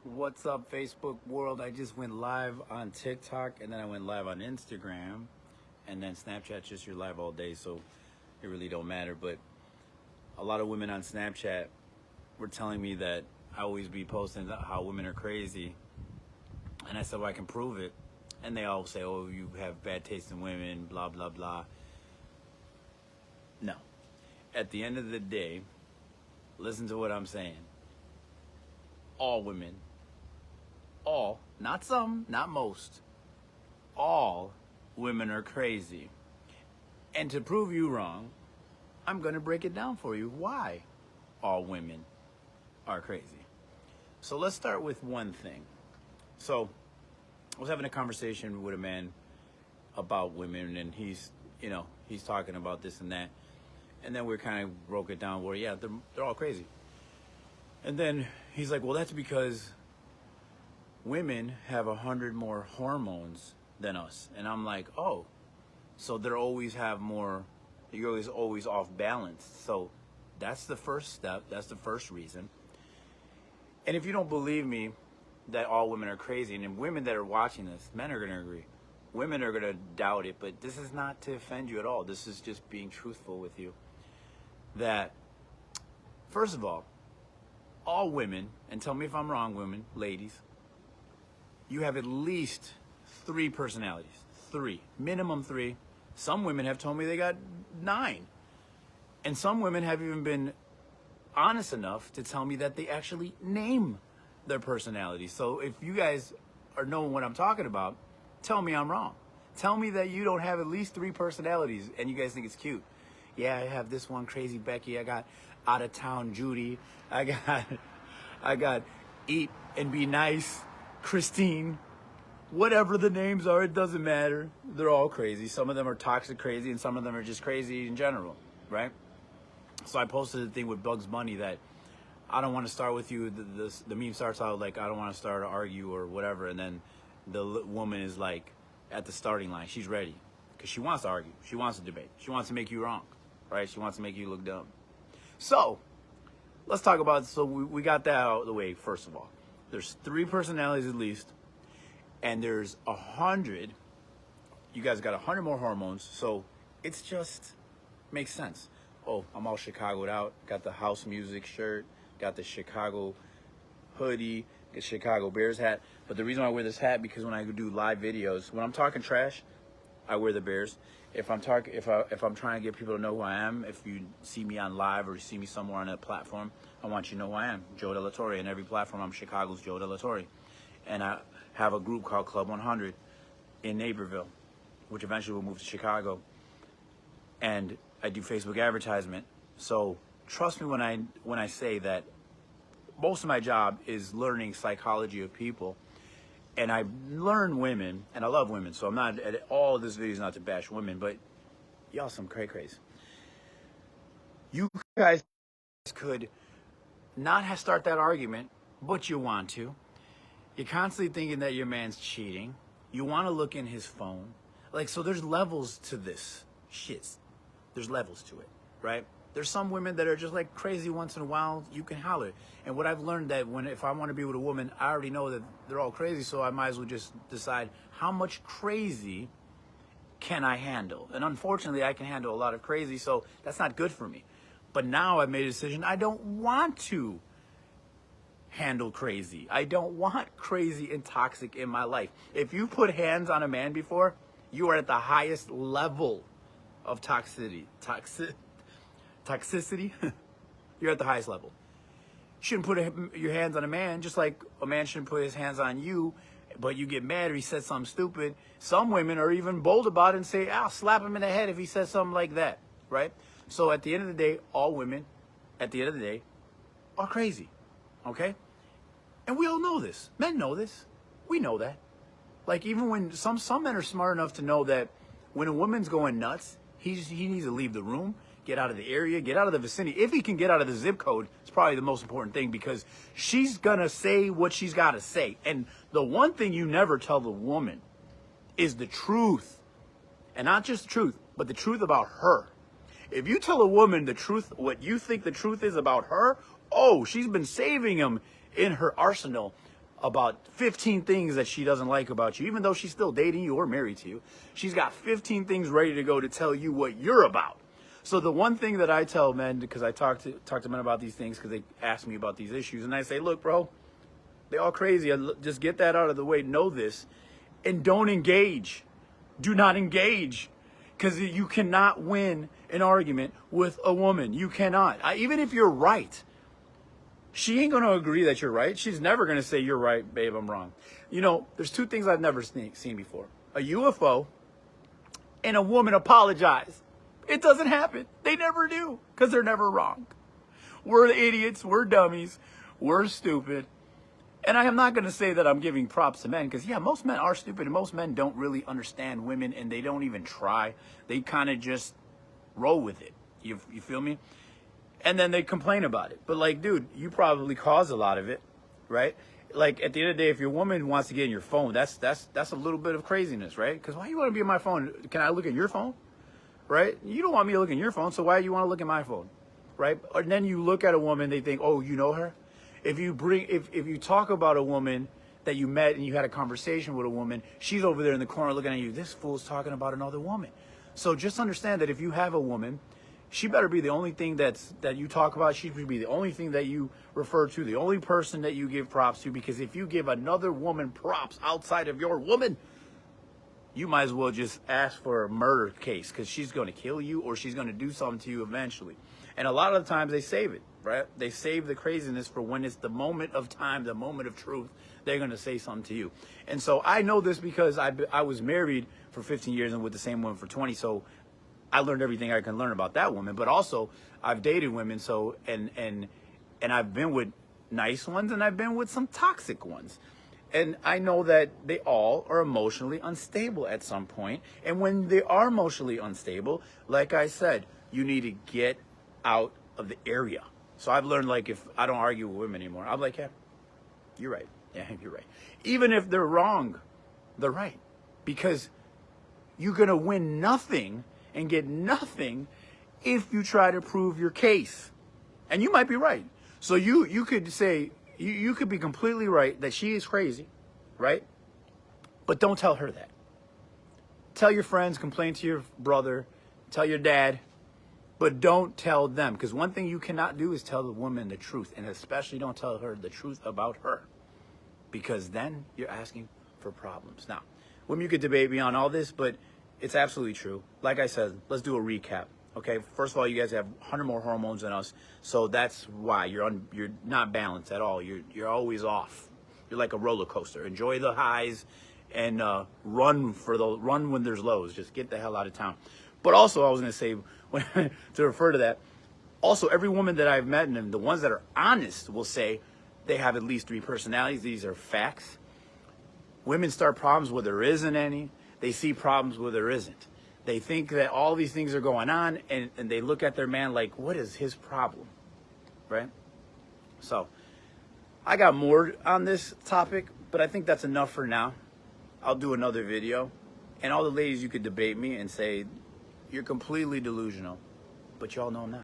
What's up, Facebook world? I just went live on TikTok and then I went live on Instagram, and then Snapchat. Just you're live all day, so it really don't matter. But a lot of women on Snapchat were telling me that I always be posting how women are crazy, and I said, well, I can prove it. And they all say, oh, you have bad taste in women, blah blah blah. No. At the end of the day, listen to what I'm saying. All women, all, not some, not most, all women are crazy. And to prove you wrong, I'm going to break it down for you why all women are crazy. So let's start with one thing. So I was having a conversation with a man about women, and he's talking about this and that. And then we kind of broke it down where, yeah, they're all crazy. And then he's like, well, that's because women have 100 more hormones than us. And I'm like, oh, so they're always have more, you're always off balance. So that's the first step. That's the first reason. And if you don't believe me that all women are crazy, and women that are watching this, men are going to agree. Women are going to doubt it, but this is not to offend you at all. This is just being truthful with you. That, first of all women, and tell me if I'm wrong, women, ladies, you have at least 3 personalities. 3. Minimum 3. Some women have told me they got 9. And some women have even been honest enough to tell me that they actually name their personality. So if you guys are knowing what I'm talking about, tell me I'm wrong. Tell me that you don't have at least 3 personalities and you guys think it's cute. Yeah, I have this one, crazy Becky. I got out of town Judy. I got eat and be nice Christine. Whatever the names are, it doesn't matter. They're all crazy. Some of them are toxic crazy and some of them are just crazy in general, right? So I posted a thing with Bugs Bunny that I don't want to start with you. The meme starts out like, I don't want to start to argue or whatever. And then the woman is like at the starting line. She's ready because she wants to argue. She wants to debate. She wants to make you wrong, right? She wants to make you look dumb. So let's talk about, so we got that out of the way. First of all, there's 3 personalities at least. And there's 100, you guys got 100 more hormones. So it's just makes sense. Oh, I'm all Chicagoed out. Got the house music shirt, got the Chicago hoodie, the Chicago Bears hat. But the reason why I wear this hat, because when I do live videos, when I'm talking trash, I wear the Bears. If I'm trying to get people to know who I am, if you see me on live or you see me somewhere on a platform, I want you to know who I am. Joe De La Torre. In every platform, I'm Chicago's Joe De La Torre. And I have a group called Club 100 in Naperville, which eventually will move to Chicago. And I do Facebook advertisement. So trust me when I say that most of my job is learning psychology of people. And I learn women, and I love women. So I'm not, all of this video is not to bash women, but y'all some cray-crays. You guys could not start that argument, but you want to. You're constantly thinking that your man's cheating. You want to look in his phone. Like, so there's levels to this shit. There's levels to it, right? There's some women that are just like crazy once in a while. You can holler. And what I've learned that if I want to be with a woman, I already know that they're all crazy. So I might as well just decide how much crazy can I handle? And unfortunately, I can handle a lot of crazy. So that's not good for me. But now I've made a decision. I don't want to handle crazy. I don't want crazy and toxic in my life. If you put hands on a man before, you are at the highest level of toxicity. Toxicity? You're at the highest level. You shouldn't put your hands on a man, just like a man shouldn't put his hands on you, but you get mad or he says something stupid. Some women are even bold about it and say, I'll slap him in the head if he says something like that, right? So at the end of the day, all women, at the end of the day, are crazy. Okay? And we all know this. Men know this. We know that. Like, even when some men are smart enough to know that when a woman's going nuts, he needs to leave the room, get out of the area, get out of the vicinity. If he can get out of the zip code, it's probably the most important thing, because she's gonna say what she's gotta say. And the one thing you never tell the woman is the truth. And not just the truth, but the truth about her. If you tell a woman the truth, what you think the truth is about her, oh, she's been saving him in her arsenal about 15 things that she doesn't like about you, even though she's still dating you or married to you. She's got 15 things ready to go to tell you what you're about. So the one thing that I tell men, because I talk to men about these things because they ask me about these issues, and I say, look, bro, they all crazy. Just get that out of the way. Know this, and don't engage. Do not engage, because you cannot win an argument with a woman. You cannot. Even if you're right, she ain't going to agree that you're right. She's never going to say, you're right, babe, I'm wrong. You know, there's two things I've never seen before. A UFO and a woman apologize. It doesn't happen. They never do, because they're never wrong. We're idiots. We're dummies. We're stupid. And I am not going to say that I'm giving props to men, because, yeah, most men are stupid, and most men don't really understand women, and they don't even try. They kind of just roll with it. You feel me? And then they complain about it. But, like, dude, you probably cause a lot of it, right? Like, at the end of the day, if your woman wants to get in your phone, that's a little bit of craziness, right? Because why you want to be on my phone? Can I look at your phone? Right? You don't want me to look at your phone, so why do you want to look at my phone? Right? And then you look at a woman, they think, oh, you know her? If you talk about a woman that you met and you had a conversation with a woman, she's over there in the corner looking at you, this fool's talking about another woman. So just understand that if you have a woman, she better be the only thing that you talk about. She should be the only thing that you refer to, the only person that you give props to, because if you give another woman props outside of your woman, you might as well just ask for a murder case, because she's going to kill you or she's going to do something to you eventually. And a lot of the times they save it, right? They save the craziness for when it's the moment of time, the moment of truth, they're going to say something to you. And so I know this because I was married for 15 years and with the same woman for 20. So I learned everything I can learn about that woman, but also I've dated women. So, and I've been with nice ones and I've been with some toxic ones. And I know that they all are emotionally unstable at some point. And when they are emotionally unstable, like I said, you need to get out of the area. So I've learned, like, if I don't argue with women anymore, I'm like, yeah, you're right. Yeah, you're right. Even if they're wrong, they're right. Because you're going to win nothing and get nothing if you try to prove your case. And you might be right. So you could say, you could be completely right that she is crazy, right? But don't tell her that. Tell your friends, complain to your brother, tell your dad, but don't tell them. Because one thing you cannot do is tell the woman the truth, and especially don't tell her the truth about her, because then you're asking for problems. Now, women, you could debate me on all this, but it's absolutely true. Like I said, let's do a recap. Okay, first of all, you guys have 100 more hormones than us, so that's why you're not balanced at all. You're always off. You're like a roller coaster. Enjoy the highs and run when there's lows. Just get the hell out of town. But also, I was gonna say, to refer to that, also every woman that I've met, and the ones that are honest will say they have at least 3 personalities. These are facts. Women start problems where there isn't any. They see problems where there isn't. They think that all these things are going on, and they look at their man like, what is his problem, right? So I got more on this topic, but I think that's enough for now. I'll do another video. And all the ladies, you could debate me and say, you're completely delusional, but y'all know I'm not.